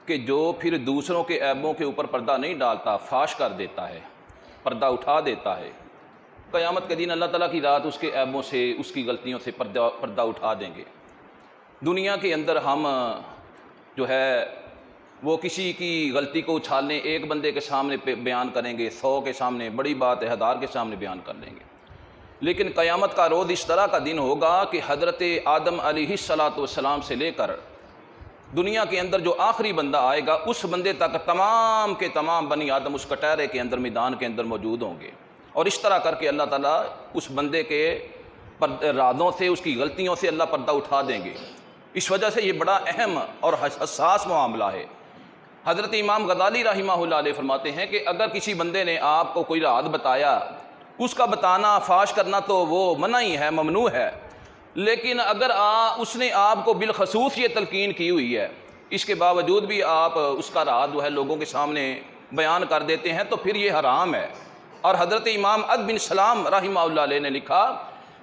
کہ جو پھر دوسروں کے عیبوں کے اوپر پردہ نہیں ڈالتا، فاش کر دیتا ہے، پردہ اٹھا دیتا ہے، قیامت کے دن اللہ تعالیٰ کی ذات اس کے عیبوں سے، اس کی غلطیوں سے پردہ اٹھا دیں گے۔ دنیا کے اندر ہم جو ہے وہ کسی کی غلطی کو اچھالنے ایک بندے کے سامنے بیان کریں گے، 100 کے سامنے بڑی بات ہے، 1000 کے سامنے بیان کر لیں گے، لیکن قیامت کا روز اس طرح کا دن ہوگا کہ حضرت آدم علیہ السلام سے لے کر دنیا کے اندر جو آخری بندہ آئے گا اس بندے تک تمام کے تمام بنی آدم اس کٹہرے کے اندر، میدان کے اندر موجود ہوں گے، اور اس طرح کر کے اللہ تعالیٰ اس بندے کے رازوں سے، اس کی غلطیوں سے اللہ پردہ اٹھا دیں گے۔ اس وجہ سے یہ بڑا اہم اور حساس معاملہ ہے۔ حضرت امام غزالی رحمہ اللہ علیہ فرماتے ہیں کہ اگر کسی بندے نے آپ کو کوئی راز بتایا، اس کا بتانا، فاش کرنا تو وہ منع ہی ہے، ممنوع ہے، لیکن اگر اس نے آپ کو بالخصوص یہ تلقین کی ہوئی ہے، اس کے باوجود بھی آپ اس کا راز جو ہے لوگوں کے سامنے بیان کر دیتے ہیں تو پھر یہ حرام ہے۔ اور حضرت امام عد بن سلام رحمہ اللہ علیہ نے لکھا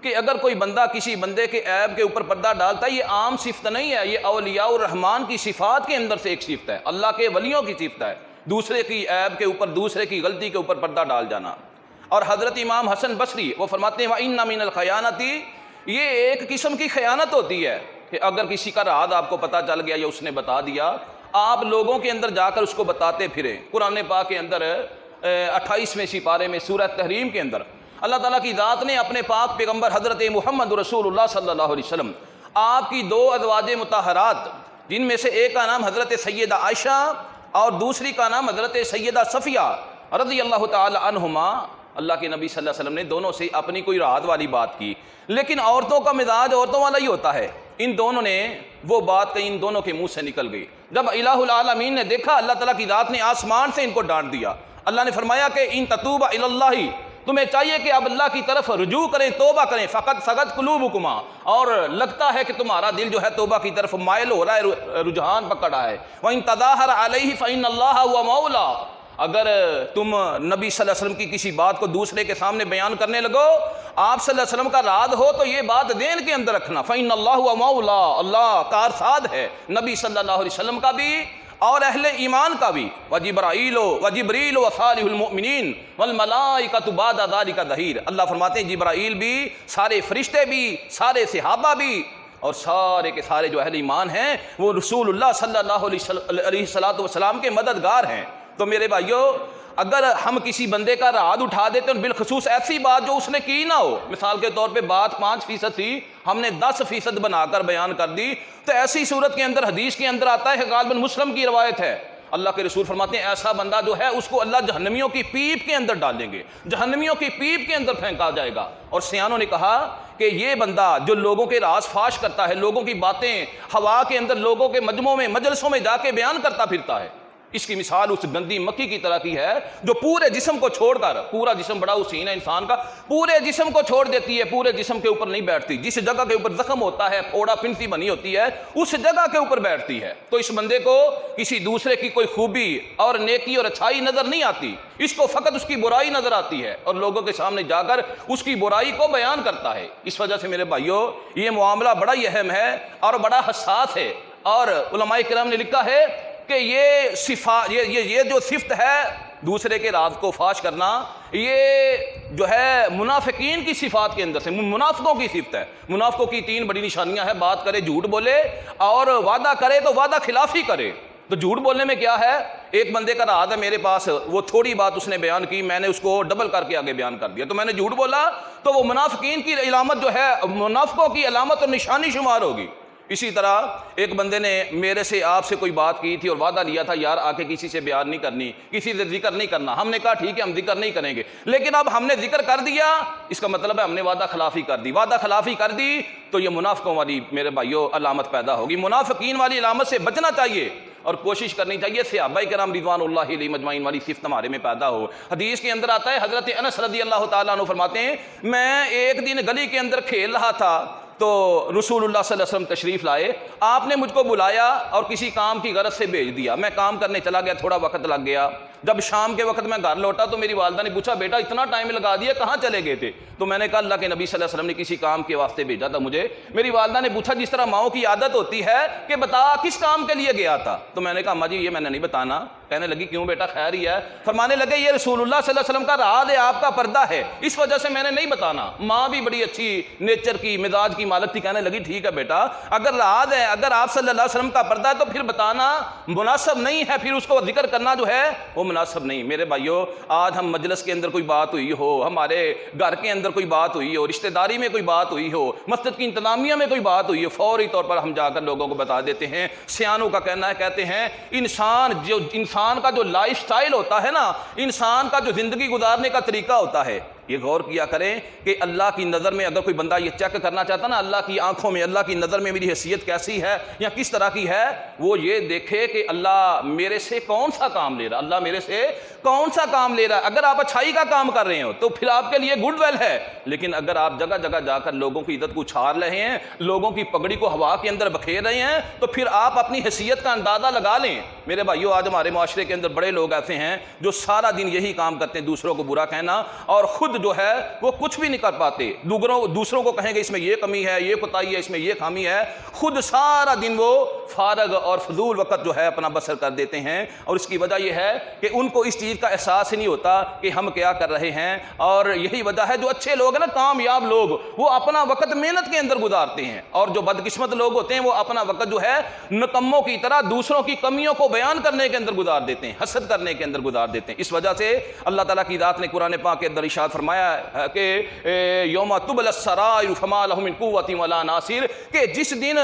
کہ اگر کوئی بندہ کسی بندے کے عیب کے اوپر پردہ ڈالتا ہے، یہ عام صفت نہیں ہے، یہ اولیاء الرحمن کی صفات کے اندر سے ایک صفت ہے، اللہ کے ولیوں کی صفت ہے، دوسرے کی عیب کے اوپر، دوسرے کی غلطی کے اوپر پردہ ڈال جانا۔ اور حضرت امام حسن بصری وہ فرماتے ہیں وَإِنَّ مِنَ الْخَيَانَةِ، یہ ایک قسم کی خیانت ہوتی ہے کہ اگر کسی کا راز آپ کو پتہ چل گیا یا اس نے بتا دیا، آپ لوگوں کے اندر جا کر اس کو بتاتے پھریں۔ قرآن پاک کے اندر 28ویں سپارے میں سورہ تحریم کے اندر اللہ تعالیٰ کی ذات نے اپنے پاک پیغمبر حضرت محمد رسول اللہ صلی اللہ علیہ وسلم، آپ کی 2 ازواج مطہرات، جن میں سے ایک کا نام حضرت سیدہ عائشہ اور دوسری کا نام حضرت سیدہ صفیہ رضی اللہ تعالی عنہما، اللہ کے نبی صلی اللہ علیہ وسلم نے دونوں سے اپنی کوئی راز والی بات کی، لیکن عورتوں کا مزاج عورتوں والا ہی ہوتا ہے، ان دونوں نے وہ بات کہیں ان دونوں کے منہ سے نکل گئی۔ جب الہ العالمین نے دیکھا، اللہ تعالیٰ کی ذات نے آسمان سے ان کو ڈانٹ دیا۔ اللہ نے فرمایا کہ ان تتوبا الی اللہ، تمہیں چاہیے کہ اب اللہ کی طرف رجوع کریں، توبہ کریں، فقط سغت قلوبکما، اور لگتا ہے کہ تمہارا دل جو ہے توبہ کی طرف مائل ہو رہا ہے، رجحان پکڑا ہے۔ وَإِن تَظَاهَرَ عَلَيْهِ فَإِنَّ اللَّهَ هُوَ مَوْلَاهُ، اگر تم نبی صلی اللہ علیہ وسلم کی کسی بات کو دوسرے کے سامنے بیان کرنے لگو، آپ صلی اللہ علیہ وسلم کا راز ہو تو یہ بات ذہن کے اندر رکھنا، فَإِنَّ اللَّهَ هُوَ مَوْلَاهُ، اللہ کارساد ہے نبی صلی اللہ علیہ وسلم کا بھی اور اہل ایمان کا بھی، وجبرائیل وجبریل وصالح المؤمنین والملائکۃ بعد ذلک ظہیر۔ اللہ فرماتے ہیں جبرائیل بھی، سارے فرشتے بھی، سارے صحابہ بھی، اور سارے کے سارے جو اہل ایمان ہیں وہ رسول اللہ صلی اللہ علیہ وسلم کے مددگار ہیں۔ تو میرے بھائیو، اگر ہم کسی بندے کا راز اٹھا دیتے ہیں، بالخصوص ایسی بات جو اس نے کی نہ ہو، مثال کے طور پہ بات 5% تھی، ہم نے 10% بنا کر بیان کر دی، تو ایسی صورت کے اندر حدیث کے اندر آتا ہے، غالباً مسلم کی روایت ہے، اللہ کے رسول فرماتے ہیں ایسا بندہ جو ہے اس کو اللہ جہنمیوں کی پیپ کے اندر ڈالیں گے، جہنمیوں کی پیپ کے اندر پھینکا جائے گا۔ اور سیانوں نے کہا کہ یہ بندہ جو لوگوں کے راز فاش کرتا ہے، لوگوں کی باتیں ہوا کے اندر، لوگوں کے مجمعوں میں، مجلسوں میں جا کے بیان کرتا پھرتا ہے، اس کی مثال اس گندی مکھی کی طرح کی ہے جو پورے جسم کو چھوڑ کر، پورا جسم بڑا حسین ہے انسان کا، پورے جسم کو چھوڑ دیتی ہے، پورے جسم کے اوپر نہیں بیٹھتی، جس جگہ کے اوپر زخم ہوتا ہے، پھوڑا پنسی بنی ہوتی ہے، اس جگہ کے اوپر بیٹھتی ہے۔ تو اس بندے کو کسی دوسرے کی کوئی خوبی اور نیکی اور اچھائی نظر نہیں آتی، اس کو فقط اس کی برائی نظر آتی ہے، اور لوگوں کے سامنے جا کر اس کی برائی کو بیان کرتا ہے۔ اس وجہ سے میرے بھائیو، یہ معاملہ بڑا ہی اہم ہے اور بڑا حساس ہے، اور علماء کرام نے لکھا ہے کہ یہ صفات، یہ جو صفت ہے دوسرے کے راز کو فاش کرنا، یہ جو ہے منافقین کی صفات کے اندر سے، منافقوں کی صفت ہے۔ منافقوں کی 3 بڑی نشانیاں ہیں، بات کرے جھوٹ بولے، اور وعدہ کرے تو وعدہ خلافی کرے۔ تو جھوٹ بولنے میں کیا ہے، ایک بندے کا راز ہے میرے پاس، وہ تھوڑی بات اس نے بیان کی، میں نے اس کو ڈبل کر کے آگے بیان کر دیا، تو میں نے جھوٹ بولا، تو وہ منافقین کی علامت جو ہے، منافقوں کی علامت اور نشانی شمار ہوگی۔ اسی طرح ایک بندے نے میرے سے، آپ سے کوئی بات کی تھی اور وعدہ لیا تھا یار آ کے کسی سے بیان نہیں کرنی، کسی سے ذکر نہیں کرنا، ہم نے کہا ٹھیک ہے ہم ذکر نہیں کریں گے، لیکن اب ہم نے ذکر کر دیا، اس کا مطلب ہے ہم نے وعدہ خلافی کر دی، وعدہ خلافی کر دی تو یہ منافقوں والی میرے بھائیو علامت پیدا ہوگی۔ منافقین والی علامت سے بچنا چاہیے اور کوشش کرنی چاہیے صحابہ کرام رضوان اللہ علیہم اجمعین والی صفت ہمارے میں پیدا ہو۔ حدیث کے اندر آتا ہے، حضرت انس رضی اللہ تعالیٰ عنہ فرماتے ہیں میں ایک دن گلی کے اندر کھیل رہا تھا تو رسول اللہ صلی اللہ علیہ وسلم تشریف لائے، آپ نے مجھ کو بلایا اور کسی کام کی غرض سے بھیج دیا، میں کام کرنے چلا گیا، تھوڑا وقت لگ گیا، جب شام کے وقت میں گھر لوٹا تو میری والدہ نے پوچھا بیٹا اتنا ٹائم لگا دیا، کہاں چلے گئے تھے؟ تو میں نے کہا اللہ کے نبی صلی اللہ علیہ وسلم نے کسی کام کے واسطے بھیجا تھا مجھے۔ میری والدہ نے پوچھا جس طرح ماؤں کی عادت ہوتی ہے کہ بتا کس کام کے لیے گیا تھا؟ تو میں نے کہا اماں جی یہ میں نے نہیں بتانا۔ کہنے لگی کیوں بیٹا خیر ہی ہے؟ فرمانے لگے یہ رسول اللہ صلی اللہ علیہ وسلم کا راز ہے، آپ کا پردہ ہے، اس وجہ سے میں نے نہیں بتانا۔ ماں بھی بڑی اچھی نیچر کی، مزاج کی مالک تھی، کہنے لگی ٹھیک ہے بیٹا، اگر راز ہے، اگر آپ صلی اللہ علیہ وسلم کا پردہ ہے تو پھر بتانا مناسب نہیں ہے، پھر اس کو ذکر کرنا جو ہے وہ مناسب نہیں۔ میرے بھائیو، آج ہم مجلس کے اندر کوئی بات ہوئی ہو، ہمارے گھر کے اندر کوئی بات ہوئی ہو، رشتہ داری میں کوئی بات ہوئی ہو، مسجد کی انتظامیہ میں کوئی بات ہوئی ہو، فوری طور پر ہم جا کر لوگوں کو بتا دیتے ہیں۔ سیانوں کا کہنا ہے، کہتے ہیں انسان کا جو لائف سٹائل ہوتا ہے نا، انسان کا جو زندگی گزارنے کا طریقہ ہوتا ہے، یہ غور کیا کریں کہ اللہ کی نظر میں اگر کوئی بندہ یہ چیک کرنا چاہتا نا اللہ کی آنکھوں میں، اللہ کی نظر میں میری حیثیت کیسی ہے یا کس طرح کی ہے، وہ یہ دیکھے کہ اللہ میرے سے کون سا کام لے رہا، اللہ میرے سے کون سا کام لے رہا ہے۔ اگر آپ اچھائی کا کام کر رہے ہو تو پھر آپ کے لیے گڈ ویل ہے، لیکن اگر آپ جگہ جگہ جا کر لوگوں کی عزت کو چھار رہے ہیں، لوگوں کی پگڑی کو ہوا کے اندر بکھیر رہے ہیں، تو پھر آپ اپنی حیثیت کا اندازہ لگا لیں۔ میرے بھائیو، آج ہمارے معاشرے کے اندر بڑے لوگ ایسے ہیں جو سارا دن یہی کام کرتے ہیں، دوسروں کو برا کہنا، اور خود جو ہے وہ کچھ بھی نہیں کر پاتے۔ دوسروں کو کہیں گے اس میں یہ کمی ہے، یہ کوتاہی ہے، اس میں یہ خامی ہے، خود سارا دن وہ فارغ اور فضول وقت جو ہے اپنا بسر کر دیتے ہیں، اور اس کی وجہ یہ ہے کہ ان کو اس چیز کا احساس ہی نہیں ہوتا کہ ہم کیا کر رہے ہیں۔ اور یہی وجہ ہے جو اچھے لوگ ہیں نا، کامیاب لوگ، وہ اپنا وقت محنت کے اندر گزارتے ہیں، اور جو بدقسمت لوگ ہوتے ہیں وہ اپنا وقت جو ہے نکموں کی طرح دوسروں کی کمیوں کو بیان کرنے کے اندر گزار دیتے ہیں، حسد کرنے کے اندر گزار دیتے ہیں۔ اس وجہ سے اللہ تعالیٰ کی ذات نے قرآن پاک کے اندر ارشاد فرمایا ہے کہ یوم تبلی السرائر فما لہ من قوۃ ولا ناصر، کہ جس دن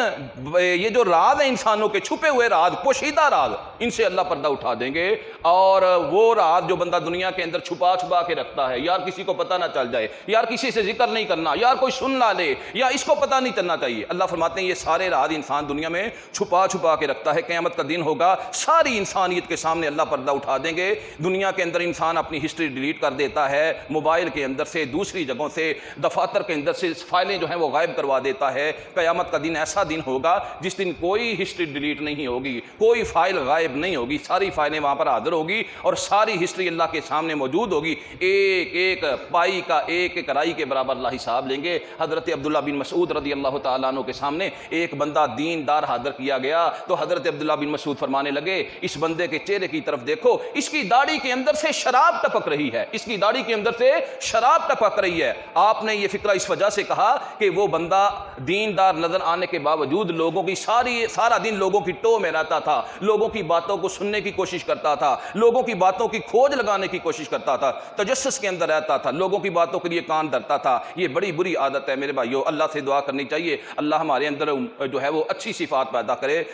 یہ جو راز ہیں انسانوں کے، چھپے ہوئے راز، پوشیدہ راز، ان سے اللہ پردہ اٹھا دیں گے۔ اور وہ راز جو بندہ دنیا کے اندر چھپا چھپا کے رکھتا ہے، یار کسی کو پتہ نہ چل جائے، یار کسی سے ذکر نہیں کرنا، یار کوئی سن نہ لے، یا اس کو پتہ نہیں چلنا چاہیے، اللہ فرماتے ہیں یہ سارے راز انسان دنیا میں چھپا چھپا کے رکھتا ہے، قیامت کا دن ہوگا ساری انسانیت کے سامنے اللہ پردہ اٹھا دیں گے۔ دنیا کے اندر انسان اپنی ہسٹری ڈیلیٹ کر دیتا ہے، موبائل کے اندر سے، دوسری جگہوں سے، دفاتر کے اندر سے فائلیں جو ہیں وہ غائب کروا دیتا ہے۔ قیامت کا دن ایسا دن ہوگا جس دن کوئی ہسٹری ڈیلیٹ نہیں ہوگی، کوئی فائل غائب نہیں ہوگی، ساری فائلیں وہاں پر حاضر ہوگی اور ساری ہسٹری اللہ کے سامنے موجود ہوگی۔ ایک ایک پائی کا ایک ایک رائی کے برابر اللہ حساب لیں گے۔ حضرت عبداللہ بن مسعود رضی اللہ تعالیٰ عنہ کے سامنے ایک بندہ دیندار حاضر کیا گیا، تو حضرت عبداللہ بن مسعود فرمانے لگے اس بندے کے چہرے کی طرف دیکھو، اس کی داڑھی کے اندر سے شراب ٹپک رہی ہے، اس کی داڑھی کے اندر سے شراب ٹپک رہی ہے۔ آپ نے یہ فکرہ اس وجہ سے کہا کہ وہ بندہ دیندار نظر آنے کے باوجود لوگوں کی سارا دن لوگوں کی ٹو میں رہتا تھا، لوگوں کی باتوں کو سننے کی کوشش کرتا تھا، لوگوں کی باتوں کی کھوج لگانے کی کوشش کرتا تھا، تجسس کے اندر رہتا تھا، لوگوں کی باتوں کے لیے کان دھرتا تھا۔ یہ بڑی بری عادت ہے میرے بھائیو، اللہ سے دعا کرنی چاہیے اللہ ہمارے اندر جو ہے وہ اچھی صفات پیدا کرے۔